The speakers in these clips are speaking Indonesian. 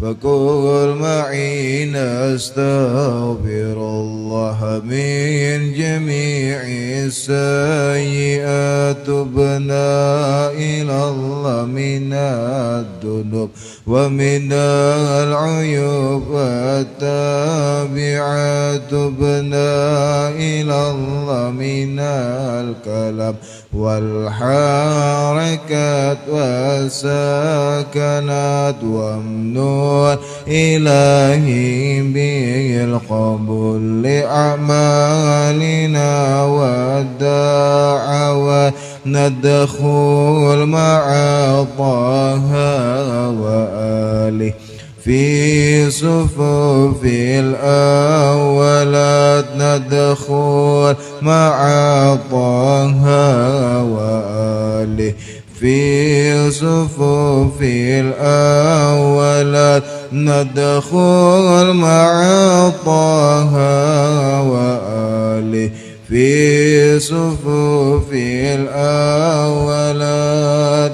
فقل معي نستغفر الله من جميع السيئات تبنا إلى الله من الذنوب ومن العيوب والتابعات تبنا إلى الله من الكلام والحركات والسكنات وامنون إلهي بالقبول لأعمالنا والدعوات ندخل مع طه وآله في صفوف الأولات ندخل مع طه وآله في صفوف الأولات ندخل مع طه وآله في صفوف الأولات.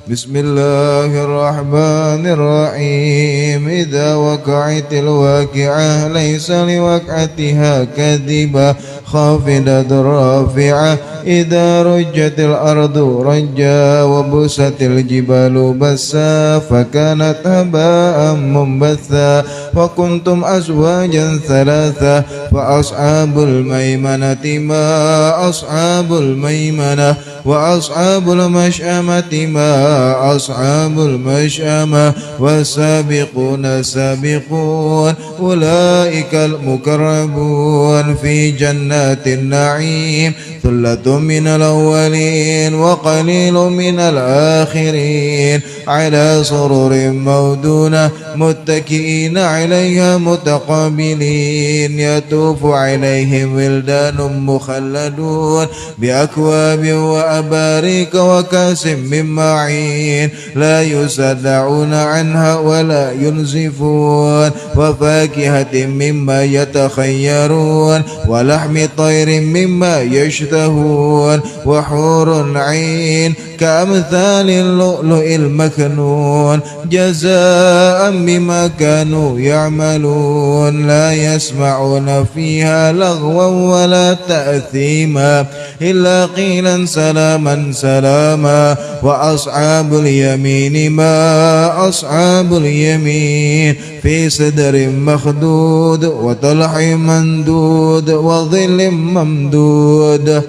بسم الله الرحمن الرحيم. إذا وقعت الواقعة ليس لوقعتها كذبة خافضة رافعة. إذا رجت الأرض رجا وبست الجبال بسا فكانت هباء منبثا وكنتم أزواجا ثلاثة فأصحاب الميمنة ما أصحاب الميمنة وأصحاب المشأمة ما أصحاب المشأمة والسابقون السابقون أولئك المقربون في جنات النعيم ثلة من الأولين وقليل من الآخرين على سرر موضونة متكئين عليها متقابلين يطوف عليهم ولدان مخلدون بأكواب وأباريك وكأس من معين لا يصدعون عنها ولا ينزفون وفاكهة مما يتخيرون ولحم طير مما يشتهون وحور عين كأمثال اللؤلؤ المكنون جزاء بما كانوا يعملون لا يسمعون فيها لغوا ولا تأثيما إلا قيلا سلاما سلاما. وأصحاب اليمين ما أصحاب اليمين في سدر مخدود وطلح مندود وظل ممدود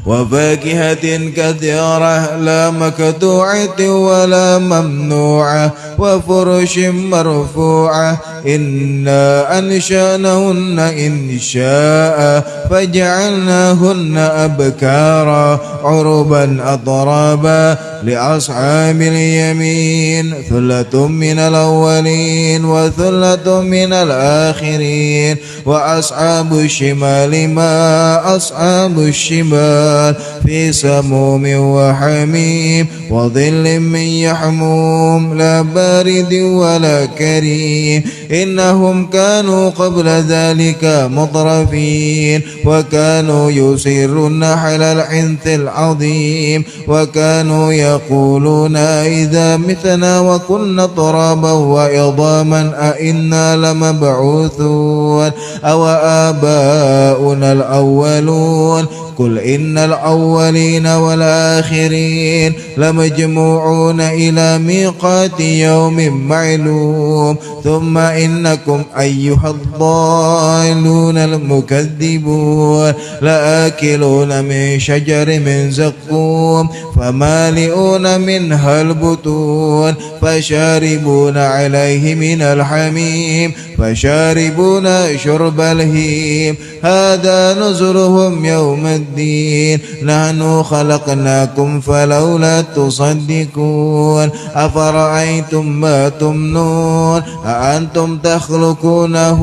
وفاكهة كثيرة لا مقطوعة ولا ممنوعة وفرش مرفوعة إنا أنشأناهن إنشاء فجعلناهن أبكارا عربا أطرابا لأصحاب اليمين ثلة من الأولين وثلة من الآخرين. وأصحاب الشمال ما أصحاب الشمال في سموم وحميم وظل من يحموم لا بارد ولا كريم إنهم كانوا قبل ذلك مطرفين وكانوا يصرون على الحنث العظيم وكانوا يقولون إذا متنا وكنا ترابا وعظاما أئنا لمبعوثون أو آباؤنا الأولون قل إن الأولين والآخرين لمجموعون إلى ميقات يوم معلوم ثم إنكم أيها الضالون المكذبون لآكلون من شجر من زقوم فمالئون منها البطون فشاربون عليه من الحميم فشاربون شرب الهيم هذا نزلهم يوم الدين نحن خلقناكم فلولا تصدقون أفرأيتم ما تمنون أأنتم تخلقونه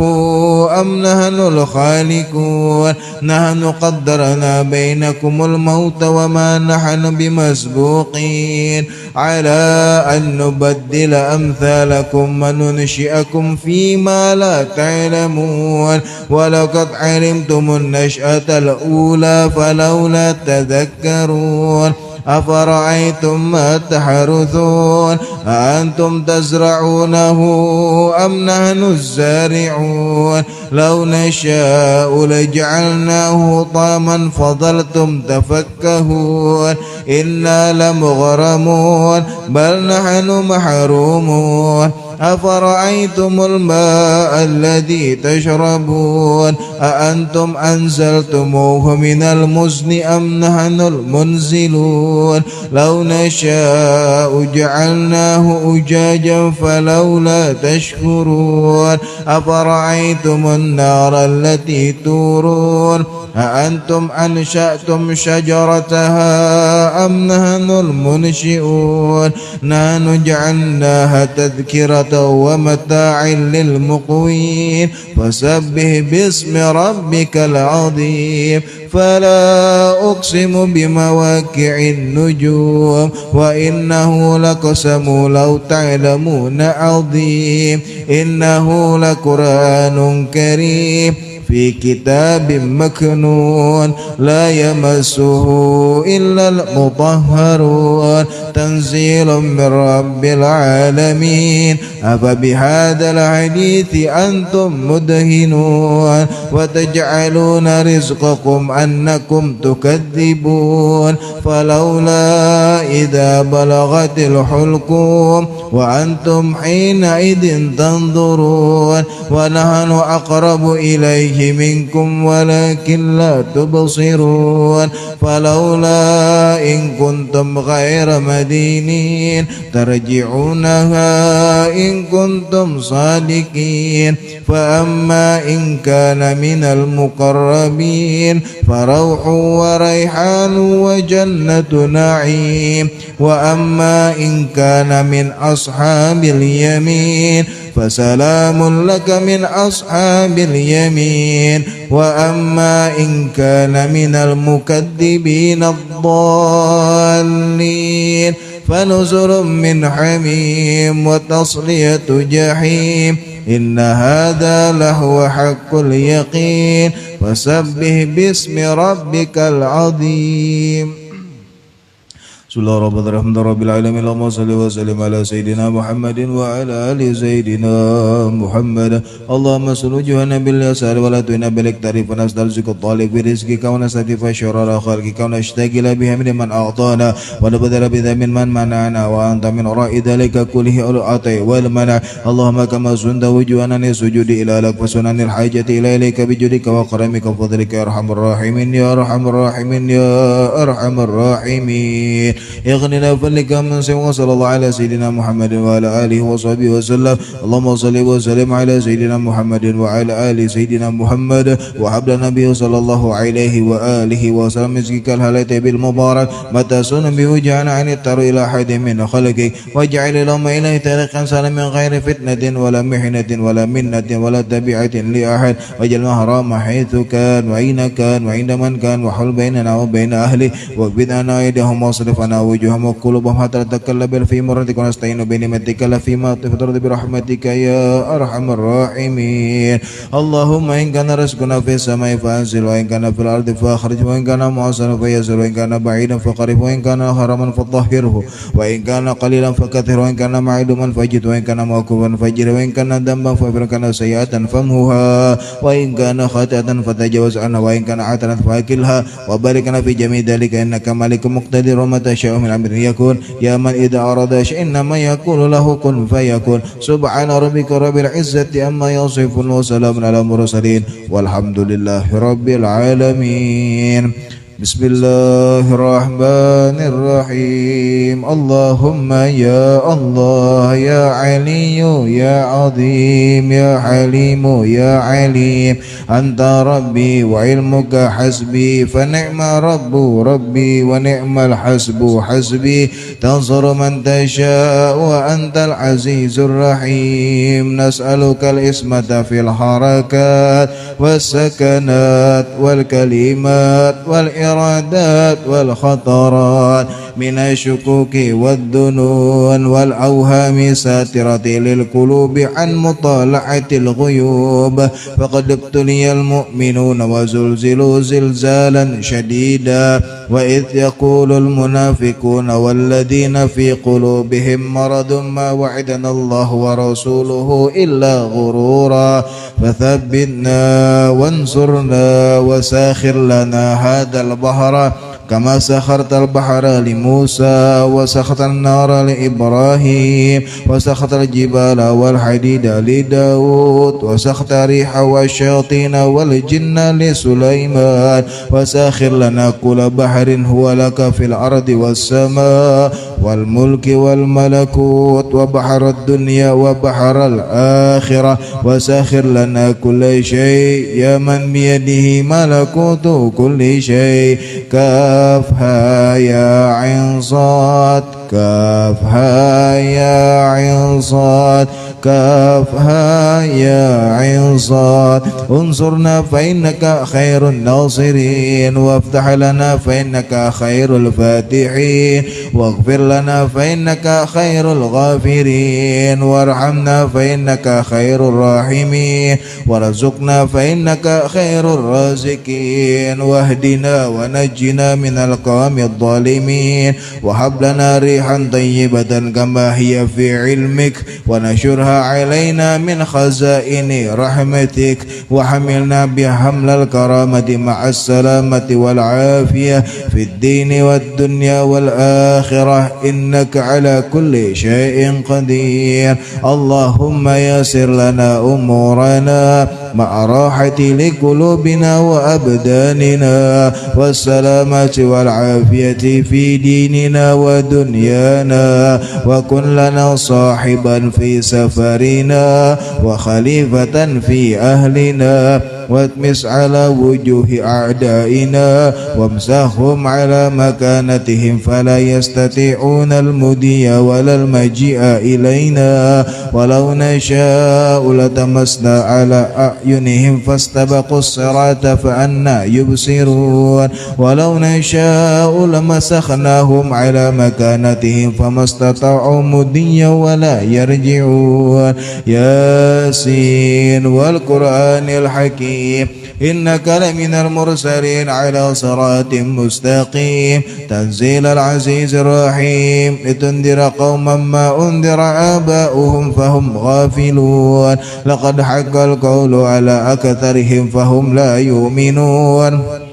أم نحن الخالقون نحن قدرنا بينكم الموت وما نحن بمسبوقين على أن نبدل أمثالكم وننشئكم فيما لا تعلمون ولقد علمتم النشأة الأولى فلولا تذكرون أفرأيتم ما تحرثون أأنتم تزرعونه أم نحن الزارعون لو نشاء لجعلناه طاما فظلتم تفكهون إنا لمغرمون بل نحن محرومون أفرأيتم الماء الذي تشربون أأنتم أنزلتموه من المزن أم نحن المنزلون لو نشاء جعلناه أجاجا فلولا تشكرون أفرأيتم النار التي تورون أأنتم أنشأتم شجرتها أم نحن المنشئون نحن جعلناها تذكرة ومتاع للمقوين فسبح باسم ربك العظيم فلا أقسم بمواقع النجوم وإنه لقسم لو تعلمون عظيم إنه لقرآن كريم في كتاب مكنون لا يمسه إلا المطهرون تنزيل من رب العالمين أفبهذا الحديث أنتم مدهنون وتجعلون رزقكم أنكم تكذبون فلولا إذا بلغت الحلقوم وأنتم حينئذ تنظرون ونحن أقرب إليه منكم ولكن لا تبصرون فلولا إن كنتم غير مدينين ترجعونها إن كنتم صادقين فأما إن كان من المقربين فروح وريحان وجنة نعيم وأما إن كان من أصحاب اليمين فسلام لك من أصحاب اليمين وأما إن كان من المكذبين الضالين فنزل من حميم وتصلية جحيم إن هذا لهو حق اليقين فسبح باسم ربك العظيم بسم الله الرحمن الرحيم رب العالمين اللهم صل وسلم على سيدنا محمد وعلى آل سيدنا محمد اللهم صل وجهنا باليسار ولا تهنا بالاكتار فنسترزق الطالب برزقك ونستهدف شرار خلقك ونشتغل بها من من أعطانا ونبذل بذا من منعنا وأنت من وراء ذلك كله العطاء والمنع اللهم كما سند وجوهنا للسجود إلى لك فسنن الحاجة إليك بجودك وكرمك وفضلك يا أرحم الراحمين يا أرحم الراحمين يا أرحم الراحمين اغننا فضلك من سوى صلى الله على سيدنا محمد وعلى آله وصحبه وسلم اللهم صل وسلم على سيدنا محمد وعلى آل سيدنا محمد وحب النبي صلى الله عليه وآله وسلم مسكك الهلات بالمبارك متى سن بوجهنا عن التر إلى أحد من خلقك واجعل اللهم إليه تاريخا سلام من غير فتنة ولا محنة ولا منة ولا تبعة لأحد واجعل محرم حيث كان وأين كان وعند من كان وحل بيننا وبين أهله واكبد أنا أيديهم واصرفنا وجوههم وقلوبهم حتى نتكلم في مرتك ونستعين بنعمتك فيما تفضل برحمتك يا أرحم الراحمين اللهم إن كان رزقنا في السماء فأنزل وإن كان في الأرض فأخرج وإن كان معسرا فيسر وإن كان بعيدا فقرب وإن كان حراما فطهره وإن كان قليلا فكثر وإن كان معدوما فجد وإن كان موقوفا فجر وإن كان ذنبا فاغفر كان سيئة فامحها وإن كان خطأة فتجاوز عنها وإن كان عثرا فأكلها وبارك لنا في جميع ذلك إنك مالك مقتدر ومتى شاء من أمر يكون يا من إذا أراد شيئا إنما يقول له كن فيكون سبحان ربك رب العزة عما يصفون وسلام على المرسلين والحمد لله رب العالمين بسم الله الرحمن الرحيم اللهم يا الله يا علي يا عظيم يا حليم يا عليم أنت ربي وعلمك حسبي فنعم رب ربي ونعم الحسب حسبي تنصر من تشاء وأنت العزيز الرحيم نسألك الإسمة في الحركات والسكنات والكلمات والإرادات والخطرات من الشكوك والظنون والأوهام ساترة للقلوب عن مطالعة الغيوب فقد ابتلي المؤمنون وزلزلوا زلزالا شديدا وإذ يقول المنافقون والذين في قلوبهم مرض ما وعدنا الله ورسوله إلا غرورا فثبتنا وانصرنا وساخر لنا هذا البحر كما سخرت البحر لموسى وسخرت النار لإبراهيم وسخرت الجبال والحديد لداود وسخرت الريح والشياطين والجن لسليمان وساخر لنا كل بحر هو لك في الأرض والسماء والملك والملكوت وبحر الدنيا وبحر الآخرة وساخر لنا كل شيء يا من بيده ملكوت كل شيء كافها يا عين صاد كافها يا عين صاد كافها يا عين صاد انصرنا فإنك خير الناصرين وافتح لنا فإنك خير الفاتحين واغفر لنا فإنك خير الغافرين وارحمنا فإنك خير الراحمين وارزقنا فإنك خير الرازقين واهدنا ونجنا من القوم الظالمين وهب لنا ريحا طيبة كما هي في علمك ونشرها علينا من خزائن رحمتك وحملنا بحمل الكرامة مع السلامة والعافية في الدين والدنيا والآخرة إنك على كل شيء قدير اللهم يسر لنا أمورنا مع راحة لقلوبنا وأبداننا والسلامة والعافية في ديننا ودنيانا وكن لنا صاحبا في سفرنا وخليفة في أهلنا واتمس على وجوه أعدائنا وامسحهم على مكانتهم فلا يستطيعون المضي ولا المجيء إلينا ولو نشاء لتمسنا على أعينهم فاستبقوا الصراط فأنا يبصرون ولو نشاء لمسخناهم على مكانتهم فما استطاعوا مضيا ولا يرجعون ياسين والقرآن الحكيم إنك لمن المرسلين على صراط مستقيم تنزيل العزيز الرحيم لتنذر قوما ما أنذر آباؤهم فهم غافلون لقد حق القول على أكثرهم فهم لا يؤمنون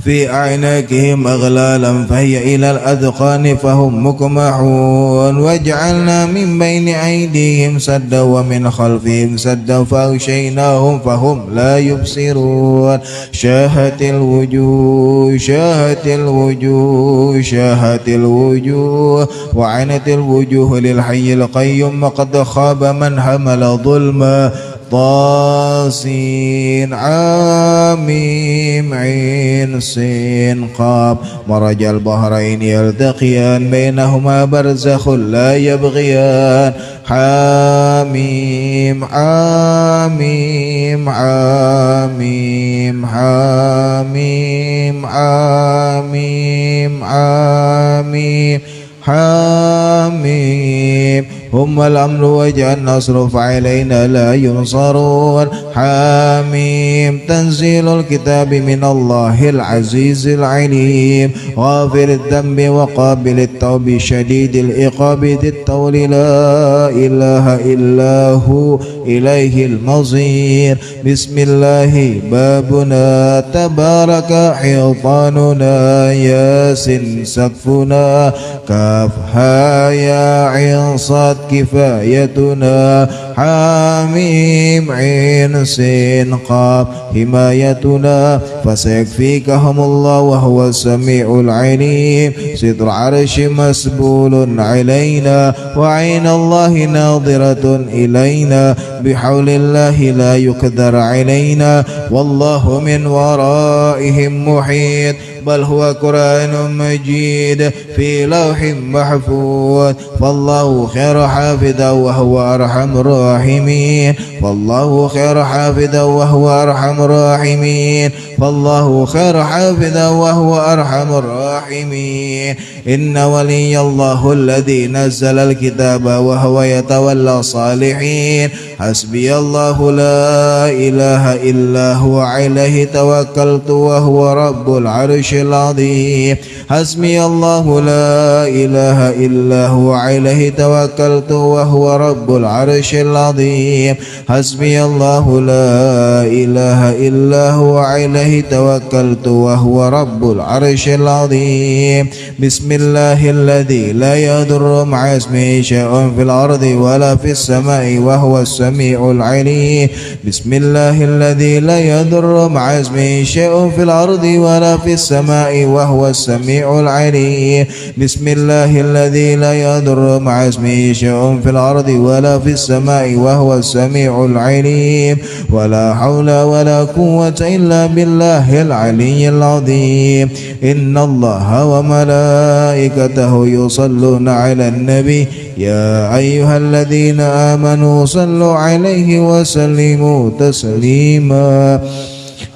في أعناقهم أغلالا فهي إلى الأذقان فهم مقمحون وجعلنا من بين أيديهم سدا ومن خلفهم سدا فأغشيناهم فهم لا يبصرون شاهت الوجوه شاهت الوجوه شاهت الوجوه وعنت الوجوه للحي القيوم وقد خاب من حمل ظلما طاسين عاميم عين سين قاب مرج البحرين يلتقيان بينهما برزخ لا يبغيان حاميم عاميم عاميم حاميم عاميم عاميم حاميم هم الأمر وجعلنا نصرف علينا لا ينصرون حاميم تنزيل الكتاب من الله العزيز العليم غافر الذنب وقابل التوب شديد العقاب ذي الطول لا إله إلا هو إليه المصير بسم الله بابنا تبارك حيطاننا ياسين سقفنا كافها يا عين صاد كفايتنا حاميم عين سين قاف حمايتنا فسيكفيكهم الله وهو السميع العليم ستر عرش مسبول علينا وعين الله ناظرة إلينا بحول الله لا يقدر علينا والله من ورائهم محيط بل هو قرآن مجيد في لوح محفوظ فالله خير حافظا وهو أرحم الراحمين فالله خير حافظا وهو أرحم الراحمين فالله خير حافظا وهو أرحم الراحمين إن ولي الله الذي نزل الكتاب وهو يتولى الصالحين حسبي الله لا إله إلا هو عليه توكلت وهو رب العرش العظيم حسبي الله لا إله إلا هو عليه توكلت وهو رب العرش العظيم حسبي الله لا إله إلا هو عليه توكلت وهو رب العرش العظيم بسم الله الذي لا يضر مع اسمه شيء في الأرض ولا في السماء وهو السميع العليم بسم الله الذي لا يضر مع اسمه شيء في الأرض ولا في السماء وهو السميع العليم بسم الله الذي لا يضر مع اسمه شيء في الأرض ولا في السماء وهو السميع العليم ولا حول ولا قوة إلا بالله العلي العظيم إن الله وملائكته يصلون على النبي يا أيها الذين آمنوا صلوا عليه وسلموا تسليما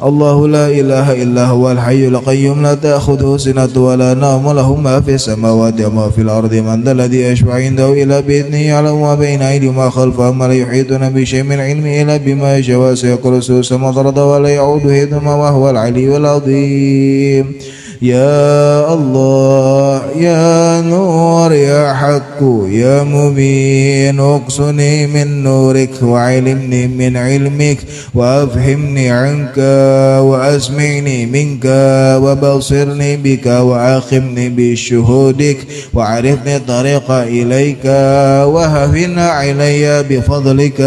الله لا إله إلا هو الحي القيوم لا تأخذه سنة ولا نوم له ما في السماوات وما في الأرض من ذا الذي يشفع عنده إلا بإذنه يعلم ما بين أيديهم وما خلفهم ولا يحيطون بشيء من علمه إلا بما يشاء وسع كرسيه السماوات والأرض ولا يعوده حفظهما وهو العلي العظيم يا الله يا نور يا حق يا مبين اقصني من نورك وعلمني من علمك وافهمني عنك واسمعني منك وبصرني بك واخمني بشهودك وعرفني الطريق اليك وهفن علي بفضلك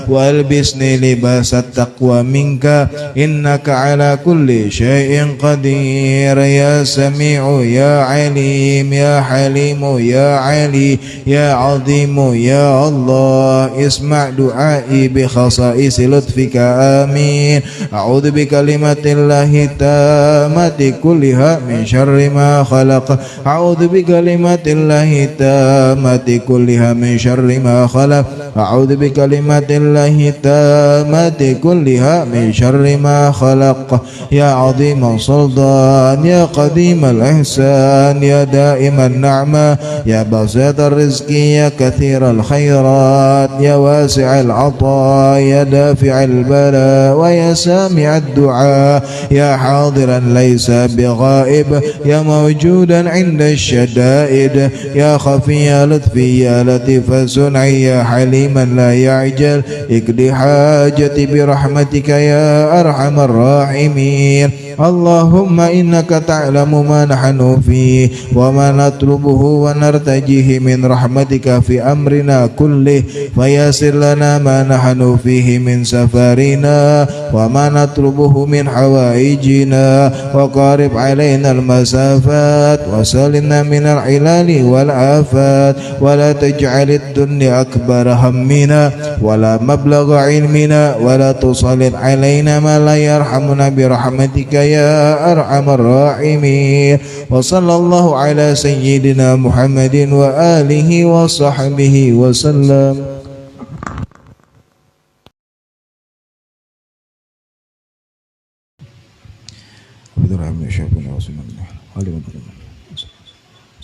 والبسني لباس التقوى منك انك على كل شيء قدير يا سميع يا عليم يا حليم يا علي يا عظيم يا الله اسمع دعائي بخصائص لطفك آمين أعوذ بكلمة الله التامة كلها من شر ما خلق أعوذ بكلمة الله التامة كلها من شر ما خلق أعوذ بكلمة الله التامة كلها من شر ما خلق يا عظيم السلطان يا قديم الإحسان يا دائم النعمة يا بسيط الرزق يا كثير الخيرات يا واسع العطاء يا دافع البلاء ويا سامع الدعاء يا حاضرا ليس بغائب يا موجودا عند الشدائد يا خفي يا لطفي يا لطيف صنعي يا حليما لا يعجل اقض حاجتي برحمتك يا أرحم الراحمين اللهم إنك تعلم ما نحن فيه وما نطلبه ونرتجيه من رحمتك في أمرنا كله فيسر لنا ما نحن فيه من سفرنا وما نطلبه من حوائجنا وقارب علينا المسافات وسلمنا من العلال والآفات ولا تجعل الدنيا أكبر همنا ولا مبلغ علمنا ولا تسلط علينا ما لا يرحمنا برحمتك يا أرحم الراحمين وصلى الله على سيدنا محمد وآله وصحبه وسلم.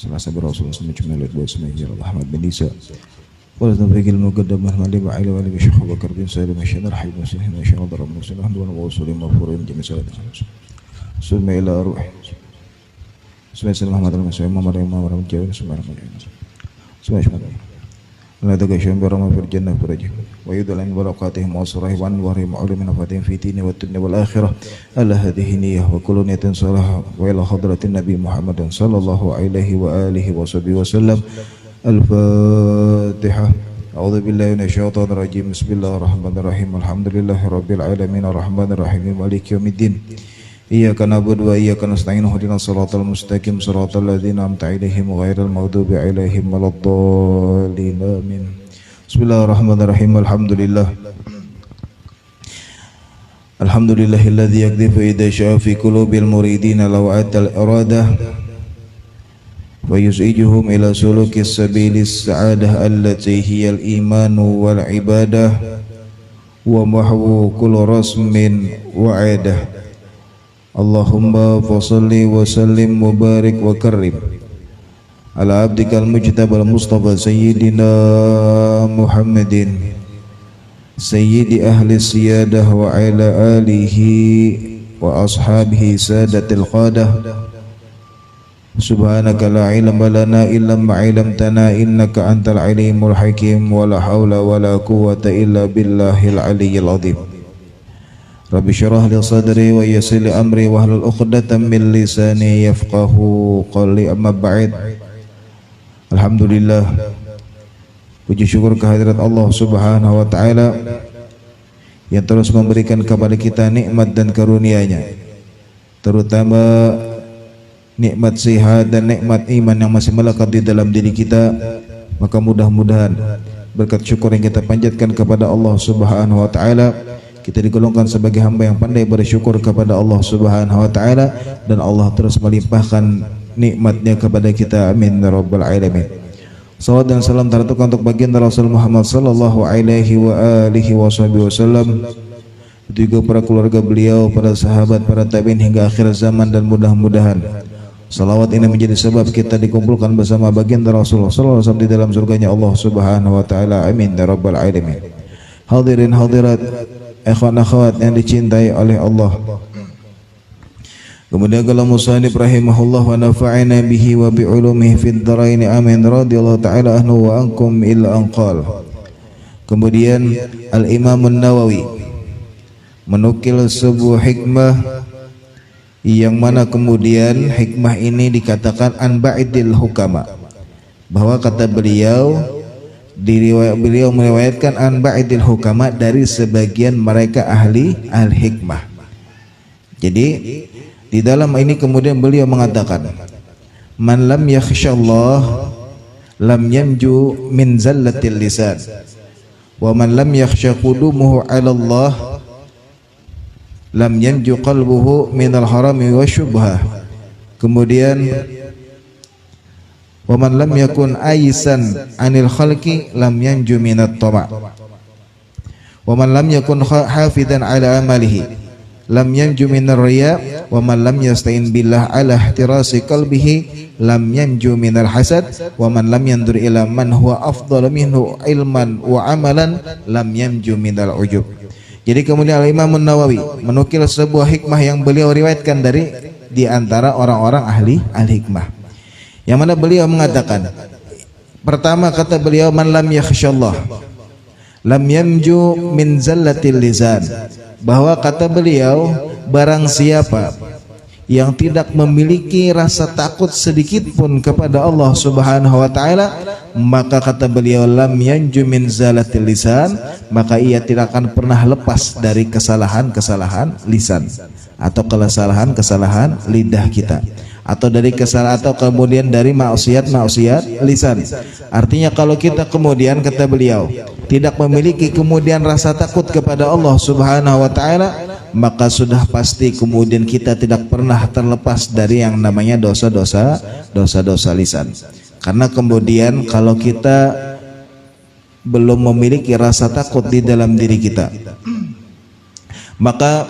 Selasa berrasul semacam melihat buat semacam Ahmad bin Isa ولا تنفق المقدم مهما لي بعيل ولا بشيخ بكر بن سالم الشهر حي مسلم إن شاء الله ضرب مسلم دون وصول مغفورين جميع سلام سلم إلى أروح سمع محمد المسيح محمد محمد الجواد سمع لا تغشون برما في الجنة فرجه ويدل عن بركاتهم وأسرارهم وأنوارهم وعلوم نفاتهم في الدين والدنيا والآخرة ألا هذه نية وكل نية صالحة وإلى حضرة النبي محمد صلى الله عليه وآله وصحبه وسلم. الفاتحة. أعوذ بالله من الشيطان الرجيم. بسم الله الرحمن الرحيم. الحمد لله رب العالمين الرحمن الرحيم مالك يوم الدين. إياك نعبد وإياك نستعين اهدنا الصراط المستقيم صراط الذين أنعمت عليهم غير المغضوب عليهم ولا الضالين آمين. بسم الله الرحمن الرحيم. الحمد لله Alhamdulillahilladzi yakdifu idza syaa fi qulubil muridin law'atal iradah wa yus'ijuhum ila sulukis sabilis sa'adah allati hiyal imanu wal ibadah wa mahwu kullu rasmin wa 'adah. Allahumma fashalli wa sallim wa barik wa karrim ala abdikal mujtabal mustafa sayyidina Muhammadin sayyidi ahli siyadah wa ala alihi wa ashabihi sadatil qadah. Subhanaka la ilma lana illa ma 'allamtana innaka antal alimul hakim wa la haula wa la quwwata illa billahil aliyyil azim. Rabbi syrah li sadri wa yassir li amri wahlul 'uqdatam min lisani yafqahu qawli. Amma ba'd. Alhamdulillah, puji syukur kehadirat Allah Subhanahu wa taala yang terus memberikan kepada kita nikmat dan karunia-Nya, terutama nikmat sehat dan nikmat iman yang masih melekat di dalam diri kita. Maka mudah-mudahan berkat syukur yang kita panjatkan kepada Allah Subhanahu wa taala, kita digolongkan sebagai hamba yang pandai bersyukur kepada Allah Subhanahu wa taala, dan Allah terus melimpahkan nikmatnya kepada kita. Amin ya rabbal alamin. Salawat dan salam tertujukan untuk baginda Rasul Muhammad sallallahu alaihi wa alihi wasallam, juga para keluarga beliau, para sahabat, para tabi'in hingga akhir zaman, dan mudah-mudahan salawat ini menjadi sebab kita dikumpulkan bersama baginda Rasulullah sallallahu alaihi wasallam di dalam surganya Allah Subhanahu wa taala. Amin ya rabbal alamin. Hadirin hadirat, ikhwan akhwat yang dicintai oleh Allah. Kemudian kalau musannif rahimahullah wa nafa'ana bihi wa bi ulumihi fid dharain amin radhiyallahu ta'ala anhu wa ankum illa anqal. Kemudian Al-Imam An-Nawawi menukil sebuah hikmah yang mana kemudian hikmah ini dikatakan an ba'idil hukama, bahwa kata beliau beliau meriwayatkan an ba'idil hukama dari sebagian mereka ahli hikmah. Jadi di dalam ini kemudian beliau mengatakan, man lam yakhsyallah lam yanju min zallatil lisan, wa man lam yakhsha qudumuhu 'ala Allah lam yanju qalbuhu minal harami wa syubhah. Kemudian wa man lam yakun aisan 'anil khalqi lam yanju minat tama', wa man lam yakun hafidan 'ala amalihi lam yanju minar riya, wa man lam yasta'in billah ala ihtirasi qalbihi lam yanju minal hasad, wa man lam yandur ila man huwa afdal minhu ilman wa amalan lam yanju minal ujub. Jadi kemudian Imam An-Nawawi menukil sebuah hikmah yang beliau riwayatkan dari di antara orang-orang ahli hikmah, yang mana beliau mengatakan, pertama kata beliau, man lam yakhsyallah lam yanju min zallatil lisan, bahwa kata beliau barang siapa yang tidak memiliki rasa takut sedikit pun kepada Allah Subhanahu wa taala, maka kata beliau lam yanju min zallatil lisan, maka ia tidak akan pernah lepas dari kesalahan-kesalahan lisan atau kesalahan-kesalahan lidah kita, atau dari kesalahan atau kemudian dari maksiat lisan. Artinya kalau kita kemudian kata beliau tidak memiliki kemudian rasa takut kepada Allah Subhanahu wa taala, maka sudah pasti kemudian kita tidak pernah terlepas dari yang namanya dosa-dosa lisan. Karena kemudian kalau kita belum memiliki rasa takut di dalam diri kita, maka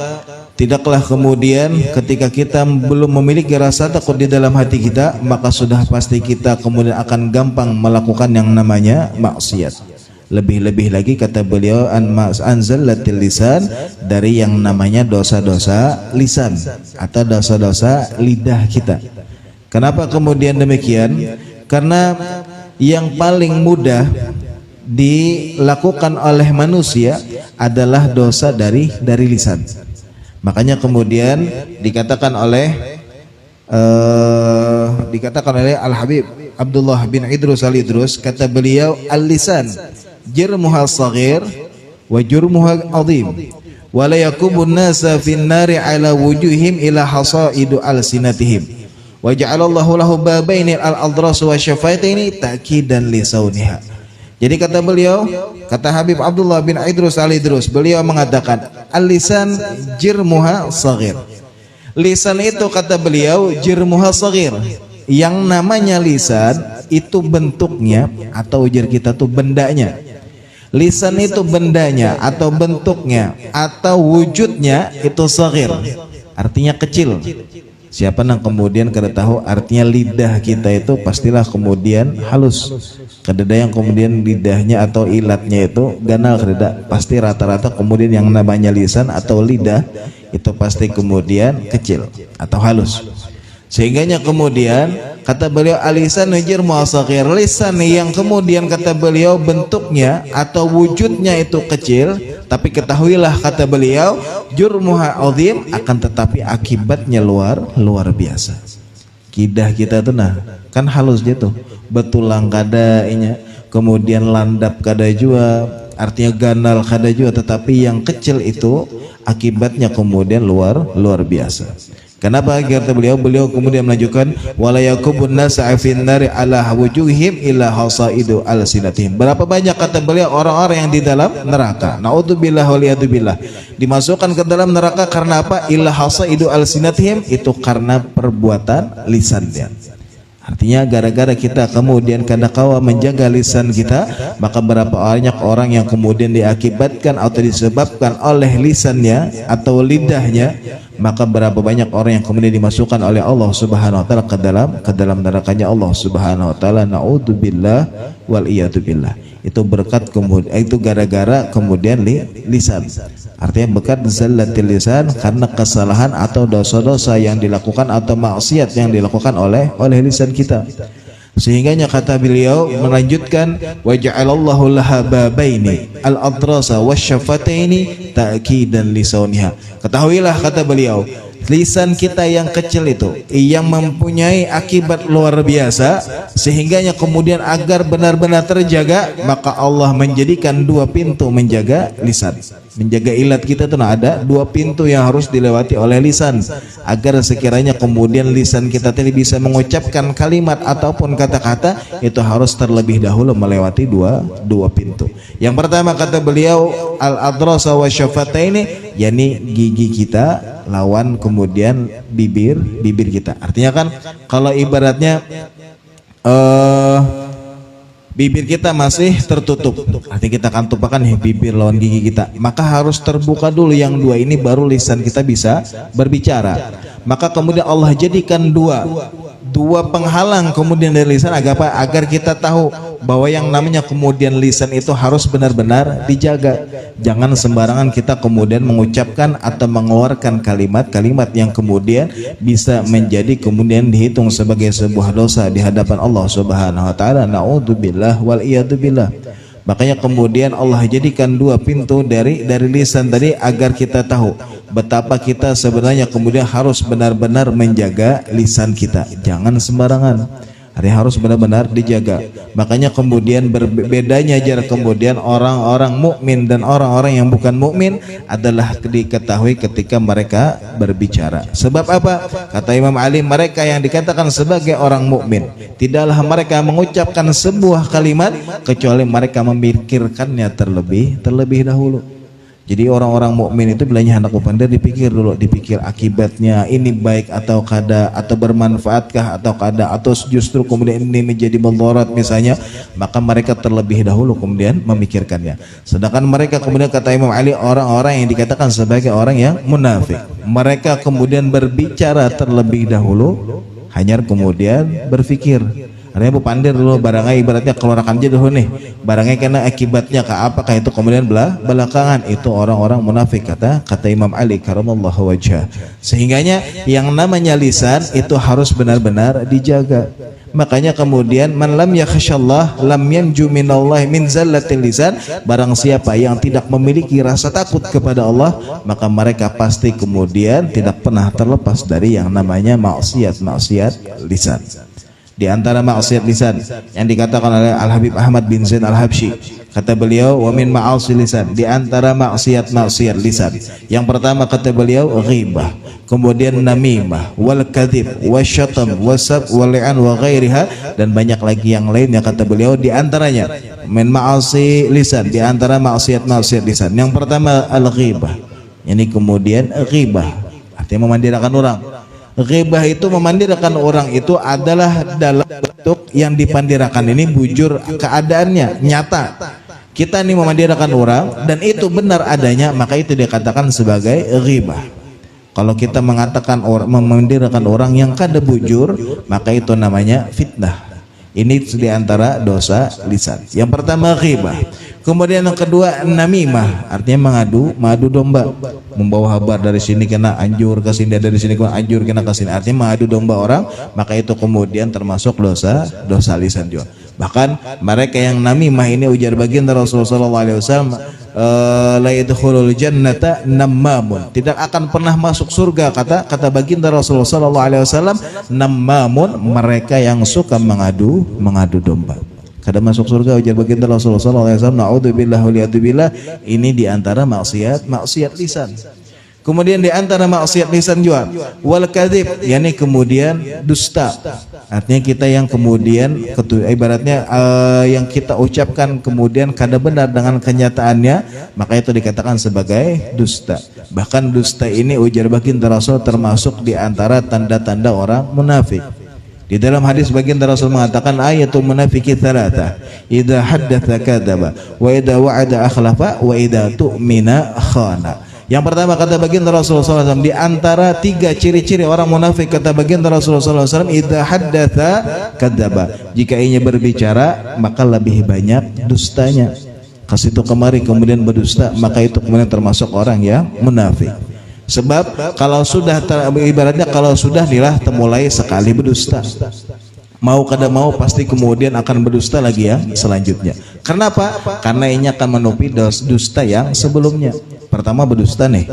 tidaklah kemudian ketika kita belum memiliki rasa takut di dalam hati kita, maka sudah pasti kita kemudian akan gampang melakukan yang namanya maksiat. Lebih-lebih lagi kata beliau an zallatil lisan, dari yang namanya dosa-dosa lisan atau dosa-dosa lidah kita. Kenapa kemudian demikian? Karena yang paling mudah dilakukan oleh manusia adalah dosa dari lisan. Makanya kemudian dikatakan oleh Al-Habib Abdullah bin Idrus al-Idrus, kata beliau, al-lisan jirmuhal saghir wa jurmuhal azim wa la yakubun nasa fin nari ala wujuhim ila hasaidu al-sinatihim wa ja'alallahu lahu babaini al-adras wa syafataini ta'kidan li sauniha. Jadi kata beliau, kata Habib Abdullah bin Idrus al-Idrus, beliau mengatakan al-lisan jirmuha saghir. Lisan itu kata beliau jirmuha saghir. Yang namanya lisan itu bentuknya atau ujar kita tuh bendanya. Lisan itu bendanya atau bentuknya atau wujudnya itu saghir. Artinya kecil. Siapa yang kemudian kada tahu artinya lidah kita itu pastilah kemudian halus. Kadada yang kemudian lidahnya atau ilatnya itu ganal, kadada pasti rata-rata kemudian yang namanya lisan atau lidah itu pasti kemudian kecil atau halus. Sehingganya kemudian kata beliau alisan najir muasakir, lisan yang kemudian kata beliau bentuknya atau wujudnya itu kecil, tapi ketahuilah kata beliau jurmuha azim, akan tetapi akibatnya luar biasa. Kidah kita tuh nah kan halus gitu, betulang kada inya, kemudian landap kada jua, artinya ganal kada jua, tetapi yang kecil itu akibatnya kemudian luar biasa. Kenapa kata beliau? Beliau kemudian melanjutkan wala yakubun nasa fin nari ala wujuhim illa hasaidu alsinatihim. Berapa banyak kata beliau orang-orang yang di dalam neraka. Naudzubillah waliyadzubillah. Dimasukkan ke dalam neraka karena apa? Illa hasaidu alsinatihim, itu karena perbuatan lisannya. Artinya gara-gara kita kemudian kadakawa menjaga lisan kita, maka berapa banyak orang yang kemudian diakibatkan atau disebabkan oleh lisannya atau lidahnya, maka berapa banyak orang yang kemudian dimasukkan oleh Allah Subhanahu wa taala ke dalam nerakanya Allah Subhanahu wa taala. Naudzubillah wal iyadzubillah. Itu berkat kemudian, itu gara-gara kemudian lisan. Artinya berkat zallatil lisan, karena kesalahan atau dosa-dosa yang dilakukan atau maksiat yang dilakukan oleh lisan kita. Sehingganya kata beliau melanjutkan wa ja'alallahu laha babaini al-adrasa wasyafataini ta'kidan lisauniha. Ketahuilah kata beliau, lisan kita yang kecil itu yang mempunyai akibat luar biasa, sehingganya kemudian agar benar-benar terjaga, maka Allah menjadikan dua pintu menjaga lisan. Menjaga ilat kita itu ada dua pintu yang harus dilewati oleh lisan, agar sekiranya kemudian lisan kita tadi bisa mengucapkan kalimat ataupun kata-kata, itu harus terlebih dahulu melewati dua pintu. Yang pertama kata beliau al-adrasa wa syafataini, yakni gigi kita lawan kemudian bibir kita. Artinya kan kalau ibaratnya bibir kita masih tertutup, artinya kita akan tumpahkan bibir lawan gigi kita, maka harus terbuka dulu yang dua ini, baru lisan kita bisa berbicara. Maka kemudian Allah jadikan dua penghalang kemudian dari lisan agar kita tahu bahwa yang namanya kemudian lisan itu harus benar-benar dijaga. Jangan sembarangan kita kemudian mengucapkan atau mengeluarkan kalimat-kalimat yang kemudian bisa menjadi kemudian dihitung sebagai sebuah dosa di hadapan Allah Subhanahu wa taala. Naudzubillah wal iyadzubillah. Makanya kemudian Allah jadikan dua pintu dari lisan tadi, agar kita tahu betapa kita sebenarnya kemudian harus benar-benar menjaga lisan kita. Jangan sembarangan, harus benar-benar dijaga. Makanya kemudian berbedanya jarak kemudian orang-orang mukmin dan orang-orang yang bukan mukmin adalah diketahui ketika mereka berbicara. Sebab apa? Kata Imam Ali, mereka yang dikatakan sebagai orang mukmin, tidaklah mereka mengucapkan sebuah kalimat kecuali mereka memikirkannya terlebih dahulu. Jadi orang-orang mukmin itu bilanya hendak upandar dipikir dulu, dipikir akibatnya ini baik atau kada, atau bermanfaatkah atau kada, atau justru kemudian ini menjadi mudarat misalnya, maka mereka terlebih dahulu kemudian memikirkannya. Sedangkan mereka kemudian kata Imam Ali, orang-orang yang dikatakan sebagai orang yang munafik, mereka kemudian berbicara terlebih dahulu, hanya kemudian berpikir. Artinya bu pandir dulu barangnya, ibaratnya keluarkan aja dulu nih barangnya, karena akibatnya ke apakah itu kemudian belakangan. Itu orang-orang munafik kata Imam Ali karamallahu wajhah. Sehingganya yang namanya lisan itu harus benar-benar dijaga. Makanya kemudian man lam yakhsyallah lam yanju minallahi min zallatil lisan, barang siapa yang tidak memiliki rasa takut kepada Allah, maka mereka pasti kemudian tidak pernah terlepas dari yang namanya maksiat lisan. Di antara maksiat lisan yang dikatakan oleh Al-Habib Ahmad bin Zain Al-Habsyi, kata beliau wa min ma'asi lisan, di antara maksiat lisan yang pertama kata beliau ghibah, kemudian namimah, wal kadzib, wasyatam, wasab, wal li'an wa ghairiha, dan banyak lagi yang lainnya kata beliau. Di antaranya min ma'asi lisan, di antara maksiat-maksiat lisan. Yang pertama al-ghibah. Ini kemudian ghibah, artinya memandirakan orang. Ghibah itu memandirakan orang itu adalah dalam bentuk yang dipandirakan ini bujur keadaannya, nyata. Kita ini memandirakan orang dan itu benar adanya, maka itu dikatakan sebagai ghibah. Kalau kita mengatakan memandirakan orang yang kada bujur, maka itu namanya fitnah. Ini diantara dosa lisan. Yang pertama ghibah. Kemudian yang kedua namimah, artinya mengadu domba, membawa kabar dari sini kena anjur ke sini, dari sini kena anjur kena ke sini, artinya mengadu domba orang, maka itu kemudian termasuk dosa lisan juga. Bahkan mereka yang namimah ini ujar baginda Rasulullah SAW, la yadkhulul jannata nammamun, tidak akan pernah masuk surga, kata baginda Rasulullah SAW, nammamun, mereka yang suka mengadu domba. Kada masuk surga ujar baginda Rasulullah SAW. Naudzubillah waliyadzubillah. Ini diantara maksiat lisan. Kemudian diantara maksiat lisan juga wal kadzib, yakni kemudian dusta. Artinya kita yang kemudian ibaratnya yang kita ucapkan kemudian kada benar dengan kenyataannya, maka itu dikatakan sebagai dusta. Bahkan dusta ini ujar baginda Rasul termasuk diantara tanda-tanda orang munafik. Di dalam hadis baginda Rasul mengatakan ayatul munafiki thalatha, idza haddatsa kadzaba, wa idza wa'ada akhlafa, wa idza tu'mina khana. Yang pertama kata baginda Rasulullah SAW, di antara 3 ciri-ciri orang munafik kata baginda Rasulullah SAW, idza haddatsa kadzaba, jika ia berbicara maka lebih banyak dustanya. Kasitu kemari kemudian berdusta, maka itu kemudian termasuk orang yang munafik. Sebab kalau sudah ibaratnya kalau sudah mulai sekali berdusta, mau kada mau pasti kemudian akan berdusta lagi ya selanjutnya. Kenapa? Karena ini akan menutupi dusta yang sebelumnya. Pertama berdusta nih,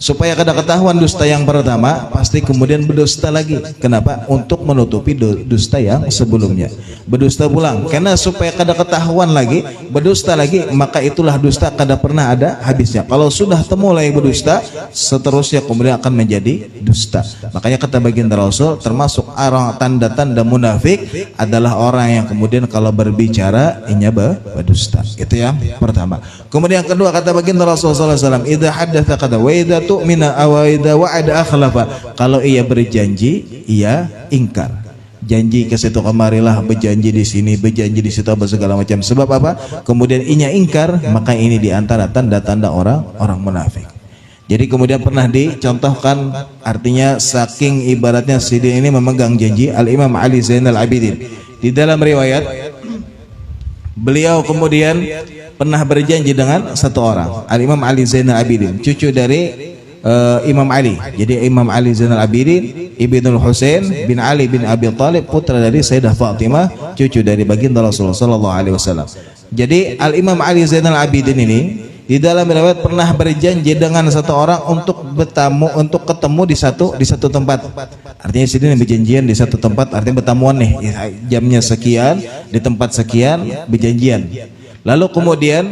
supaya kada ketahuan dusta yang pertama, pasti kemudian berdusta lagi. Kenapa? Untuk menutupi dusta yang sebelumnya. Berdusta pulang, karena supaya kada ketahuan lagi, berdusta lagi, maka itulah dusta kada pernah ada habisnya. Kalau sudah mulai berdusta, seterusnya kemudian akan menjadi dusta. Makanya kata baginda Rasul, termasuk orang tanda-tanda munafik adalah orang yang kemudian kalau berbicara inya berdusta. Itu yang pertama. Kemudian yang kedua kata baginda Rasul sallallahu alaihi wasallam, idza haddatsa kada wa idza tu'mina aw idza wa'ada akhlafa. Kalau ia berjanji, ia ingkar. Janji ke situ kemarilah, berjanji di sini, berjanji di situ, apa segala macam. Sebab apa? Kemudian inya ingkar, maka ini diantara tanda-tanda orang munafik. Jadi kemudian pernah dicontohkan, artinya saking ibaratnya sidin ini memegang janji, Al-Imam Ali Zainal Abidin. Di dalam riwayat, beliau kemudian pernah berjanji dengan satu orang, Al-Imam Ali Zainal Abidin, cucu dari Imam Ali. Jadi Imam Ali Zainal Abidin Ibnul Husain bin Ali bin Abi Thalib, putra dari Sayyidah Fatimah, cucu dari baginda Rasulullah sallallahu alaihi wasallam. Jadi Al-Imam Ali Zainal Abidin ini di dalam riwayat pernah berjanji dengan satu orang untuk ketemu di satu tempat. Artinya sini berjanjian di satu tempat, artinya bertemuan nih, jamnya sekian, di tempat sekian, berjanjian. Lalu kemudian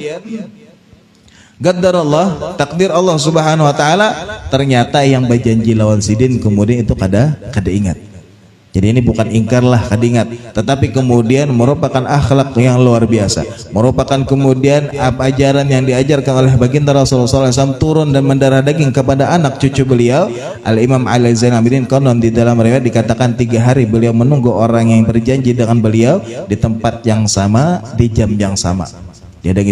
qadarullah, takdir Allah Subhanahu wa taala, ternyata yang berjanji lawan sidin kemudian itu kada ingat. Jadi ini bukan ingkar lah, kada ingat, tetapi kemudian merupakan akhlak yang luar biasa, merupakan kemudian ajaran yang diajarkan oleh baginda Rasulullah SAW turun dan mendarah daging kepada anak cucu beliau Al-Imam Ali Zainal Abidin. Konon di dalam riwayat dikatakan 3 hari beliau menunggu orang yang berjanji dengan beliau di tempat yang sama, di jam yang sama. Dihadangi